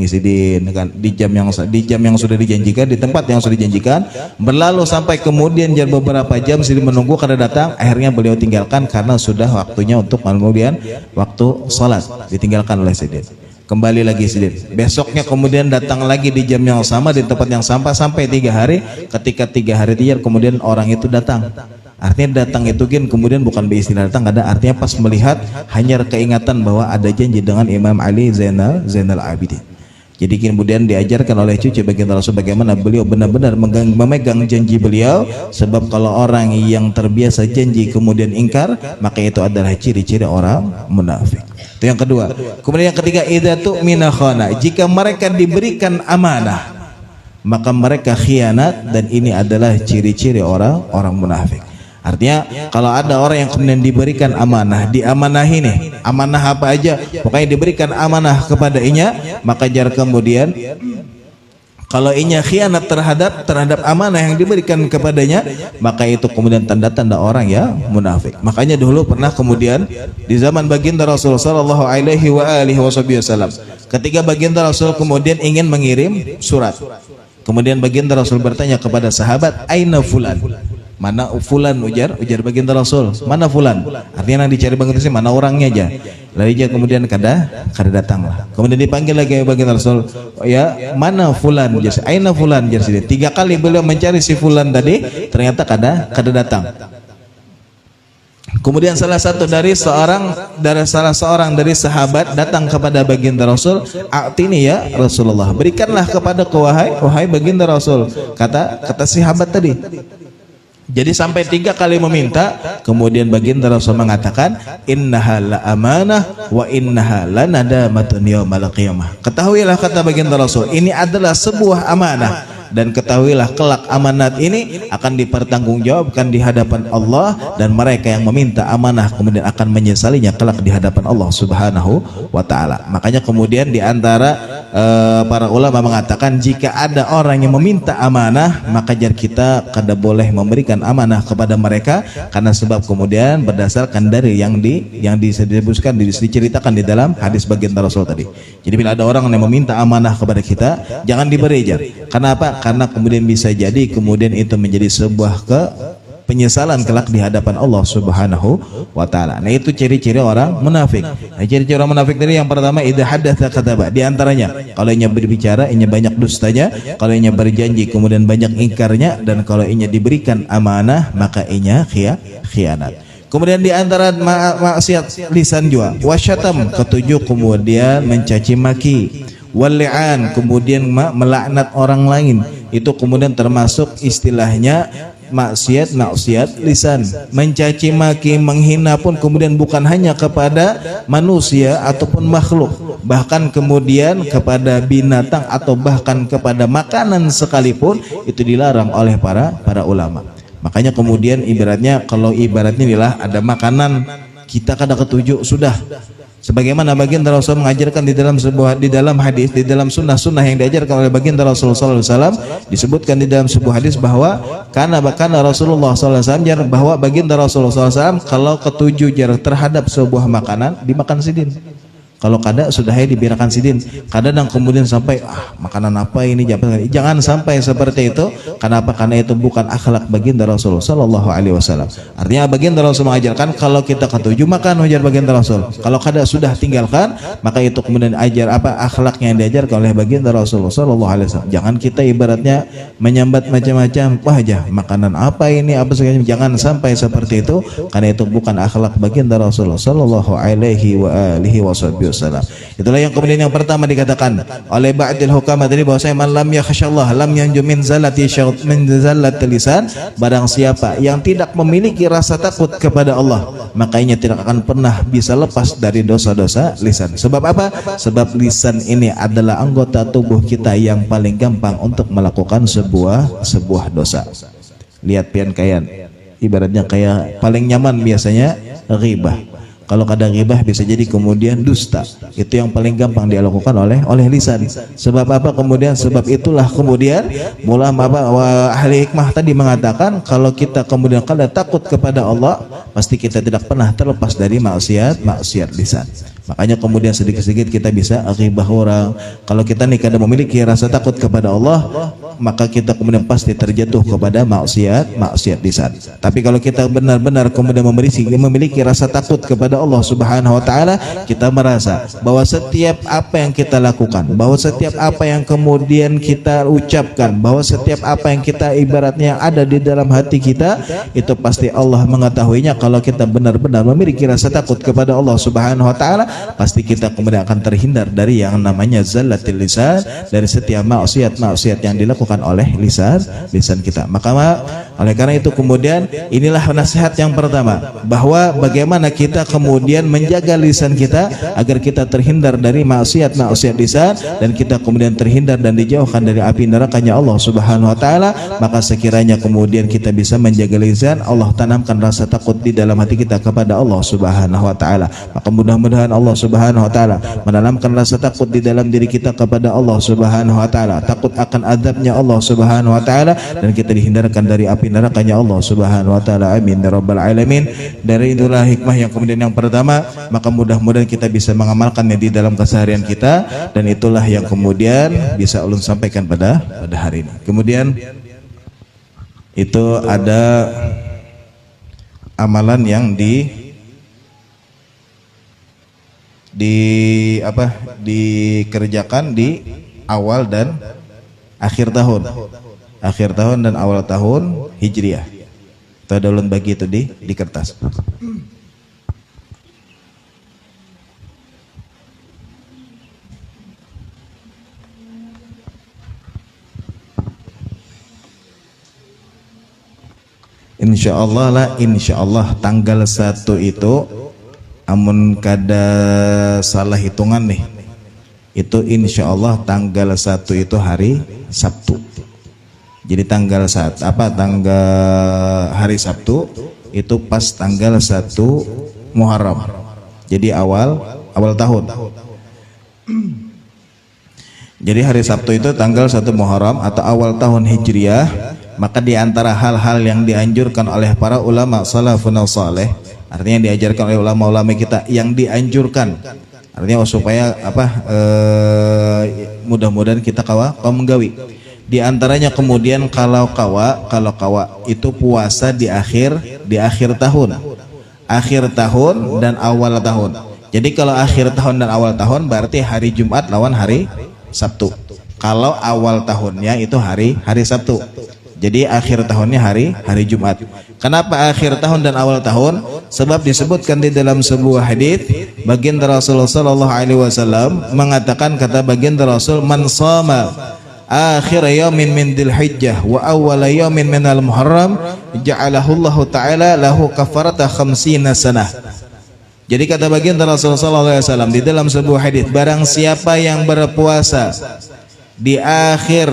sidin kan, di jam yang sudah dijanjikan, di tempat yang sudah dijanjikan. Berlalu sampai kemudian beberapa jam sidin menunggu karena datang, akhirnya beliau tinggalkan karena sudah waktunya untuk kemudian waktu sholat, ditinggalkan oleh sidin. Kembali lagi sidin, besoknya kemudian datang lagi di jam yang sama, di tempat yang sama, sampai 3 hari. Ketika 3 hari tiar kemudian orang itu datang. Artinya datang itu kemudian bukan beristilah datang, ada artinya pas melihat hanya keingatan bahwa ada janji dengan Imam Ali Zainal Abidin. Jadi kemudian diajarkan oleh cucu baginda Rasul bagaimana beliau benar-benar memegang janji beliau. Sebab kalau orang yang terbiasa janji kemudian ingkar, maka itu adalah ciri-ciri orang munafik. Itu yang kedua. Kemudian yang ketiga, idza tu'mina khana, jika mereka diberikan amanah maka mereka khianat, dan ini adalah ciri-ciri orang munafik. Artinya kalau ada orang yang kemudian diberikan amanah, diamanahi nih, amanah apa aja, pokoknya diberikan amanah kepada inya, maka jar kemudian kalau inya khianat terhadap amanah yang diberikan kepadanya, maka itu kemudian tanda-tanda orang ya munafik. Makanya dulu pernah kemudian di zaman baginda Rasul sallallahu alaihi wasallam, ketika baginda Rasul kemudian ingin mengirim surat, kemudian baginda Rasul bertanya kepada sahabat, aina fulan? Mana fulan? Ujar baginda Rasul, mana fulan? Artinya yang dicari baginda Rasul mana orangnya aja. Lalu dia kemudian kada datang lah. Kemudian dipanggil lagi baginda Rasul, ya mana fulan? Jadi aina fulan? Jadi 3 kali beliau mencari si fulan tadi, ternyata kada datang. Kemudian salah seorang dari sahabat datang kepada baginda Rasul, "A'tini ya Rasulullah." Berikanlah kepadaku wahai baginda Rasul. Kata sahabat tadi. Jadi sampai 3 kali meminta, kemudian baginda Rasul mengatakan, innaha la amanah wa innaha la nadamatun yaumal qiyamah. Ketahuilah, kata baginda Rasul, ini adalah sebuah amanah, dan ketahuilah kelak amanat ini akan dipertanggungjawabkan di hadapan Allah, dan mereka yang meminta amanah kemudian akan menyesalinya kelak di hadapan Allah Subhanahu wa taala. Makanya kemudian di antara para ulama mengatakan, jika ada orang yang meminta amanah, maka jar kita kada boleh memberikan amanah kepada mereka, karena sebab kemudian berdasarkan dari yang disebutkan, diceritakan di dalam hadis baginda Rasul tadi. Jadi bila ada orang yang meminta amanah kepada kita, jangan diberi jar. Karena apa? Karena kemudian bisa jadi kemudian itu menjadi sebuah penyesalan kelak di hadapan Allah Subhanahu wa taala. Nah, itu ciri-ciri orang munafik. Nah, ciri-ciri orang munafik tadi yang pertama, idza haddatsa kadzaba. Di antaranya, kalau inya berbicara inya banyak dustanya, kalau inya berjanji kemudian banyak ingkarnya, dan kalau inya diberikan amanah maka inya khianat. Kemudian di antara maksiat lisan juga, wasyatam, ketujuh kemudian mencaci maki, wal-li'an, kemudian melaknat orang lain. Itu kemudian termasuk istilahnya maksiat lisan. Mencaci maki, menghina pun kemudian bukan hanya kepada manusia ataupun makhluk, bahkan kemudian kepada binatang atau bahkan kepada makanan sekalipun itu dilarang oleh para ulama. Makanya kemudian ibaratnya, kalau ibaratnya inilah ada makanan kita kada ketujuh sudah, sebagaimana baginda Rasul mengajarkan di dalam hadis, di dalam sunnah yang diajarkan oleh baginda Rasul sallallahu alaihi wasallam, disebutkan di dalam sebuah hadis bahwa karena Rasulullah sallallahu alaihi wasallam, bahwa baginda Rasulullah sallallahu alaihi wasallam kalau ketujuh jar terhadap sebuah makanan dimakan sidin. Kalau kada sudah dibiarkan sidin. Kadang kemudian sampai makanan apa ini, jangan sampai seperti itu. Kenapa? Karena itu bukan akhlak baginda Rasul sallallahu alaihi wasallam. Artinya baginda Rasul mengajarkan kalau kita ketujuh makan, ujar baginda Rasul. Kalau kada sudah tinggalkan, maka itu kemudian akhlak yang diajarkan oleh baginda Rasul sallallahu alaihi wasallam. Jangan kita ibaratnya menyambat macam-macam, wah aja makanan apa ini apa segala, jangan sampai seperti itu, karena itu bukan akhlak baginda Rasul sallallahu alaihi wasallam. Itulah yang kemudian yang pertama dikatakan oleh ba'dil hukama tadi, bahwa man lam yakhsyallah lam yanju min zallati lisan. Barang siapa yang tidak memiliki rasa takut kepada Allah, makanya tidak akan pernah bisa lepas dari dosa-dosa lisan. Sebab apa? Sebab lisan ini adalah anggota tubuh kita yang paling gampang untuk melakukan sebuah dosa. Lihat pian kayan, ibaratnya kayak paling nyaman biasanya ghibah. Kalau kada ghibah bisa jadi kemudian dusta. Itu yang paling gampang dia lakukan oleh lisan. Sebab apa? Kemudian sebab itulah kemudian mula ahli hikmah tadi mengatakan, kalau kita kemudian kada takut kepada Allah, pasti kita tidak pernah terlepas dari maksiat lisan. Makanya kemudian sedikit-sedikit kita bisa ghibah orang. Kalau kita nih kada memiliki rasa takut kepada Allah, maka kita kemudian pasti terjatuh kepada maksiat lisan. Tapi kalau kita benar-benar kemudian memiliki rasa takut kepada Allah Subhanahu wa taala, kita merasa bahwa setiap apa yang kita lakukan, bahwa setiap apa yang kemudian kita ucapkan, bahwa setiap apa yang kita ibaratnya ada di dalam hati kita, itu pasti Allah mengetahuinya. Kalau kita benar-benar memiliki rasa takut kepada Allah Subhanahu wa taala, pasti kita kemudian akan terhindar dari yang namanya zallatil lisan, dari setiap maksiat yang dilakukan oleh lisan kita. Maka oleh karena itu kemudian inilah nasihat yang pertama, bahwa bagaimana kita kemudian menjaga lisan kita agar kita terhindar dari maksiat lisan, dan kita kemudian terhindar dan dijauhkan dari api nerakanya Allah Subhanahu wa taala. Maka sekiranya kemudian kita bisa menjaga lisan, Allah tanamkan rasa takut di dalam hati kita kepada Allah Subhanahu wa taala. Maka mudah-mudahan Allah Subhanahu wa taala menanamkan rasa takut di dalam diri kita kepada Allah Subhanahu wa taala, takut akan azabnya Allah Subhanahu wa taala, dan kita dihindarkan dari api nerakanya Allah Subhanahu wa taala. Amin ya rabbal alamin. Dari itulah hikmah yang kemudian yang pertama, maka mudah-mudahan kita bisa mengamalkannya di dalam keseharian kita, dan itulah yang kemudian bisa ulun sampaikan pada hari ini. Kemudian itu ada amalan yang dikerjakan di awal dan akhir tahun dan awal tahun Hijriah. Itu ada ulun bagi itu di kertas. Insya Allah tanggal 1 itu amun kada salah hitungan nih, itu insya Allah tanggal 1 itu hari Sabtu. Jadi tanggal hari Sabtu itu pas tanggal 1 Muharram. Jadi awal tahun. Jadi hari Sabtu itu tanggal 1 Muharram atau awal tahun Hijriah. Maka di antara hal-hal yang dianjurkan oleh para ulama salafun saleh, artinya diajarkan oleh ulama-ulama kita yang dianjurkan, artinya supaya mudah-mudahan kita kawa menggawi. Di antaranya kemudian kalau kawa itu puasa di akhir tahun dan awal tahun. Jadi kalau akhir tahun dan awal tahun berarti hari Jumat lawan hari Sabtu. Kalau awal tahunnya itu hari Sabtu. Jadi akhir tahunnya hari Jumat. Kenapa akhir tahun dan awal tahun? Sebab disebutkan di dalam sebuah hadis, baginda Rasulullah sallallahu alaihi wasallam mengatakan, kata baginda Rasul, man shama akhir yaumin min Dzulhijjah wa awwal yaumin minal Muharram ja'alahu Allah taala lahu kafarata 50 sanah. Jadi kata baginda Rasulullah sallallahu alaihi wasallam di dalam sebuah hadis, barang siapa yang berpuasa di akhir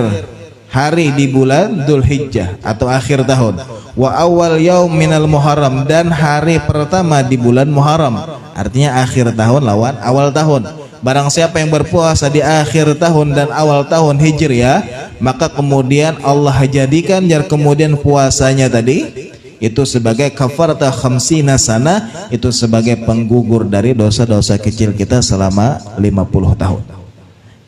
hari di bulan Dzulhijjah atau akhir tahun, wa awal yaum minal Muharram, dan hari pertama di bulan Muharram, artinya akhir tahun lawan awal tahun. Barang siapa yang berpuasa di akhir tahun dan awal tahun Hijriah, maka kemudian Allah jadikan kemudian puasanya tadi itu sebagai kafarata 50 sana, itu sebagai penggugur dari dosa-dosa kecil kita selama 50 tahun.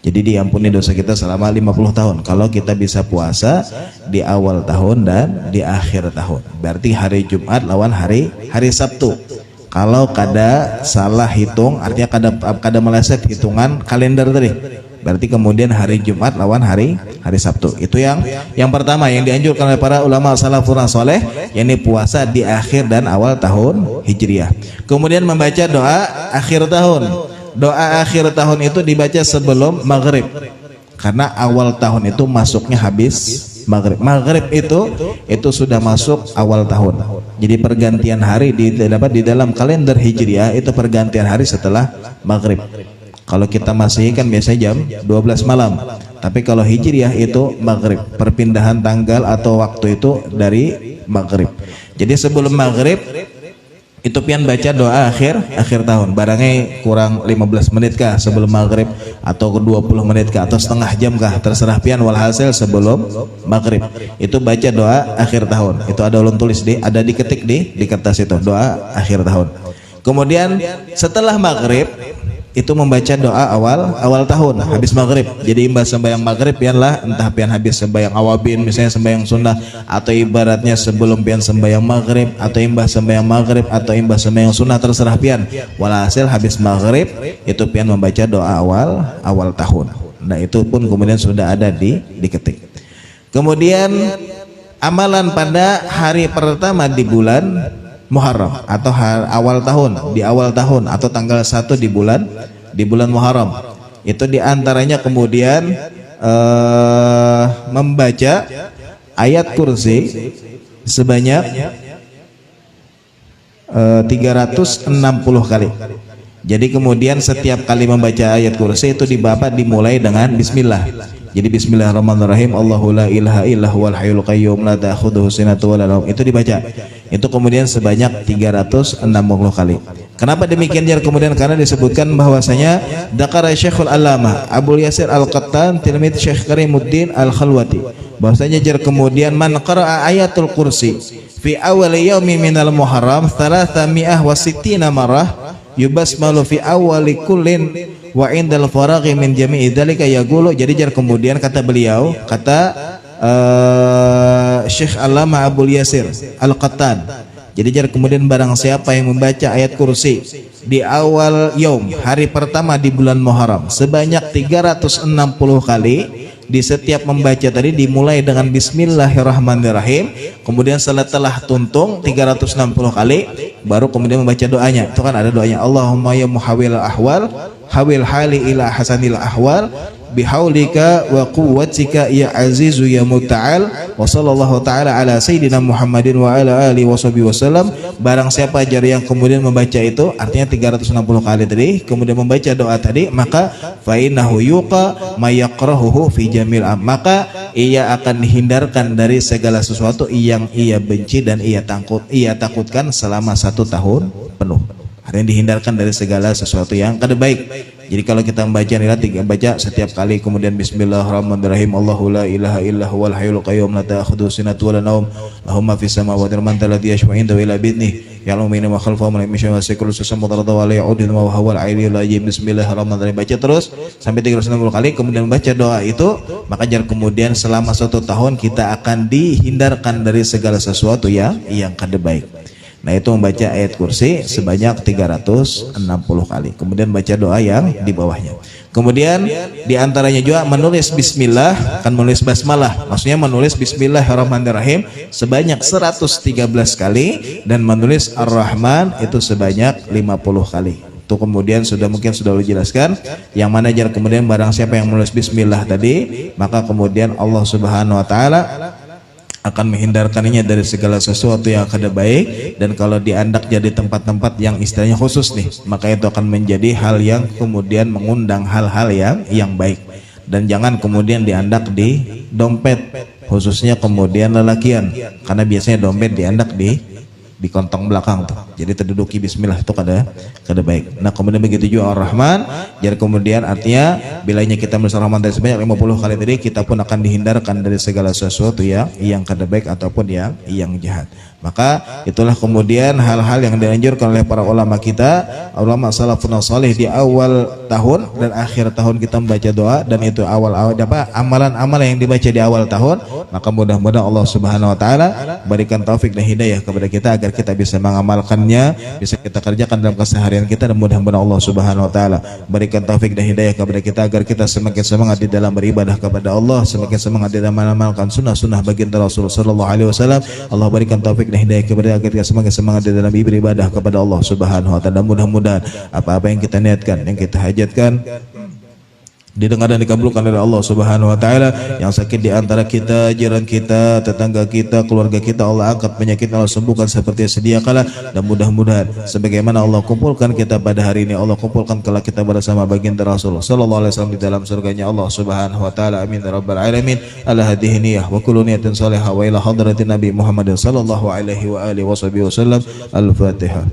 Jadi diampuni dosa kita selama 50 tahun kalau kita bisa puasa di awal tahun dan di akhir tahun. Berarti hari Jumat lawan hari Sabtu. Kalau kada salah hitung, artinya kada meleset hitungan kalender tadi, berarti kemudian hari Jumat lawan hari Sabtu. Itu yang pertama yang dianjurkan oleh para ulama salafun saleh, yakni puasa di akhir dan awal tahun Hijriah. Kemudian membaca doa akhir tahun. Doa akhir tahun itu dibaca sebelum maghrib, karena awal tahun itu masuknya habis maghrib. Maghrib itu sudah masuk awal tahun. Jadi pergantian hari di dalam kalender Hijriah itu pergantian hari setelah maghrib. Kalau kita Masehi kan biasanya jam 12 malam, tapi kalau Hijriah itu maghrib, perpindahan tanggal atau waktu itu dari maghrib. Jadi sebelum maghrib itu pian baca doa akhir tahun, barangnya kurang 15 menit kah sebelum maghrib, atau 20 menit kah, atau setengah jam kah, terserah pian, walhasil sebelum maghrib itu baca doa akhir tahun. Itu ada ulun tulis ada diketik di kertas itu, doa akhir tahun. Kemudian setelah maghrib itu membaca doa awal tahun habis maghrib. Jadi imbas sembahyang maghrib pianlah, entah pian habis sembahyang awabin misalnya sembahyang sunnah, atau ibaratnya sebelum pian sembahyang maghrib, atau imbas sembahyang maghrib, atau imbas sembahyang sunnah, terserah pian. Walhasil habis maghrib itu pian membaca doa awal tahun. Nah itu pun kemudian sudah ada diketik. Kemudian amalan pada hari pertama di bulan Muharram atau awal tahun, di awal tahun atau tanggal 1 di bulan Muharram. Itu diantaranya kemudian membaca ayat kursi sebanyak 360 kali. Jadi kemudian setiap kali membaca ayat kursi itu dimulai dengan bismillah. Jadi bismillahirrahmanirrahim, Allahu la ilaha illa huwal hayyul qayyum la ta'khudhuhu sinatun wa la nawm. Itu dibaca. Itu kemudian sebanyak 360 kali. Kenapa demikian jar kemudian? Karena disebutkan bahwasanya dzakara Syekhul Allamah Abul Yasir Al-Qattan tilmid Syekh Karimuddin Al-Khalwati, bahwasanya jar kemudian man qara'a ayatul kursi fi awal yaumi minal Muharram 360 marrah yubasmalu fi awali kullin wa indal faraghi min jami'i dzalika yaqulu. Jadi jar kemudian kata beliau, kata Syekh Allamah Abul Yasir Al-Qattan, jadi jar kemudian barang siapa yang membaca ayat kursi di awal yaum, hari pertama di bulan Muharram sebanyak 360 kali, di setiap membaca tadi dimulai dengan bismillahirrahmanirrahim, kemudian setelah tuntung 360 kali baru kemudian membaca doanya. Itu kan ada doanya, Allahumma ya muhawwil ahwal hawil hali ila hasanil ahwal bihaulika wa quwwatika ya azizu ya muta'al wa sallallahu ta'ala ala sayyidina Muhammadin wa ala alihi wasallam. Barang siapa jar yang kemudian membaca itu, artinya 360 kali tadi, kemudian membaca doa tadi, maka fa innahu yuqa may yakrahuhu fi jamil maka ia akan dihindarkan dari segala sesuatu yang ia benci dan ia takutkan selama 1 tahun penuh. Artinya dihindarkan dari segala sesuatu yang kada baik. Jadi kalau kita baca setiap kali kemudian bismillahirrahmanirrahim, Allahu la ilaha illa huwal hayyul qayyum la ta'khudhuhu sinatun wa la nawm lahu ma fis samawati wa man alladhi yashfa'u indahu illa bi'idhnihi ya'lamu ma khalfahu wa min syai'in yasiru samawati wal ardi wa la ya'uduhu wa huwal 'aliyyul 'azim. Bismillahirrahmanirrahim, baca terus sampai 360 kali, kemudian baca doa itu, maka jar kemudian selama 1 tahun kita akan dihindarkan dari segala sesuatu yang kada baik. Nah, itu membaca ayat kursi sebanyak 360 kali. Kemudian baca doa yang di bawahnya. Kemudian diantaranya juga menulis bismillah, kan menulis basmalah. Maksudnya menulis bismillahirrahmanirrahim sebanyak 113 kali, dan menulis ar-Rahman itu sebanyak 50 kali. Itu kemudian mungkin sudah dijelaskan. Yang mana jar kemudian barang siapa yang menulis bismillah tadi, maka kemudian Allah Subhanahu wa taala akan menghindarkannya dari segala sesuatu yang kada baik. Dan kalau diandak jadi tempat-tempat yang istilahnya khusus nih, maka itu akan menjadi hal yang kemudian mengundang hal-hal yang baik. Dan jangan kemudian diandak di dompet, khususnya kemudian lelakian, karena biasanya dompet diandak di kantong belakang tuh. Jadi terduduki bismillah itu kada baik. Nah, kemudian begitu juga Ar-Rahman. Jadi kemudian artinya bilanya kita menulis Ar-Rahman dari sebanyak 50 kali tadi, kita pun akan dihindarkan dari segala sesuatu yang kada baik ataupun yang jahat. Maka itulah kemudian hal-hal yang dianjurkan oleh para ulama kita, ulama salafun salih, di awal tahun dan akhir tahun kita membaca doa. Dan itu amalan-amalan yang dibaca di awal tahun. Maka mudah-mudahan Allah Subhanahu wa taala berikan taufik dan hidayah kepada kita agar kita bisa mengamalkannya, bisa kita kerjakan dalam keseharian kita. Dan mudah-mudahan Allah Subhanahu wa taala berikan taufik dan hidayah kepada kita agar kita semakin semangat di dalam beribadah kepada Allah, semakin semangat di dalam mengamalkan sunnah-sunnah baginda Rasulullah sallallahu alaihi wasallam. Allah berikan taufik dan hidayah kepada kita semakin semangat di dalam beribadah kepada Allah Subhanahu wa taala. Mudah-mudahan apa-apa yang kita niatkan, yang kita hajatkan, didengar dan dikabulkan oleh Allah Subhanahu wa taala. Yang sakit di antara kita, jiran kita, tetangga kita, keluarga kita, Allah angkat penyakit, Allah sembuhkan seperti sedia kala. Dan mudah-mudahan sebagaimana Allah kumpulkan kita pada hari ini, Allah kumpulkan kelak kita bersama baginda Rasul sallallahu alaihi wasallam di dalam surganya Allah Subhanahu wa taala. Amin ya rabbal alamin. Ala hadhihi niyyah wa kullu niyatin salihah wa ila hadratin Nabi Muhammadin sallallahu alaihi wa alihi wasallam. Al-Fatihah.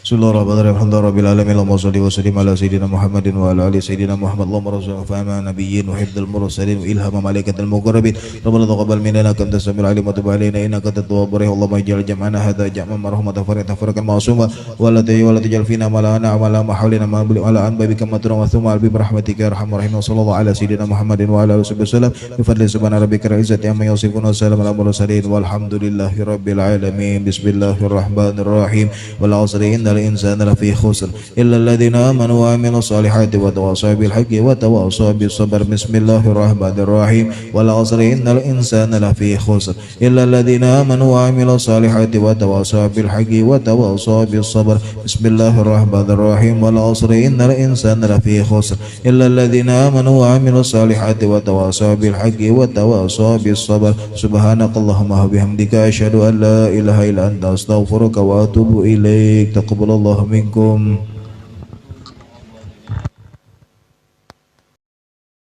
Bismillahirrahmanirrahim. Alhamdulillahirabbil alamin. Allahumma shalli wa sallim ala sayyidina Muhammadin wa ala ali sayyidina Muhammad. Allahumma rasulna fahama nabiyyin wa hifdzal mursalin wa ilhama malaikatil muqarrabin. Rabbana taqabbal minna innaka antas samiul alim wa tub alaina innaka antat tawwabur rahim. Allahumma ij'al jam'ana hadza jam'an marhumatan farqan ma'suma wa la taj'al fina ma la na'mal ma hawlina ma bil ala an babika matuna wa thumma bi rahmatika ya arhamar rahimin. Sallallahu ala sayyidina Muhammadin wa ala alihi wasallam. Bi fadli subhana rabbika rabbil izzati amma yasifun wa salamun alal mursalin walhamdulillahi rabbil alamin. Bismillahirrahmanirrahim. Wal 'asri innal الإنسان لفي خسر إلا الذين آمنوا وعملوا الصالحات وتواصوا بالحق وتواصوا بالصبر بسم الله الرحمن الرحيم والعصر إن الإنسان لفي خسر إلا الذين آمنوا وعملوا الصالحات وتواصوا بالحق وتواصوا بالصبر بسم الله الرحمن الرحيم والعصر إن الإنسان لفي خسر إلا الذين آمنوا وعملوا الصالحات وتواصوا بالحق وتواصوا بالصبر سبحانك اللهم وبحمدك أشهد أن لا إله إلا أنت أستغفرك وأتوب إليك تقبل الله منكم.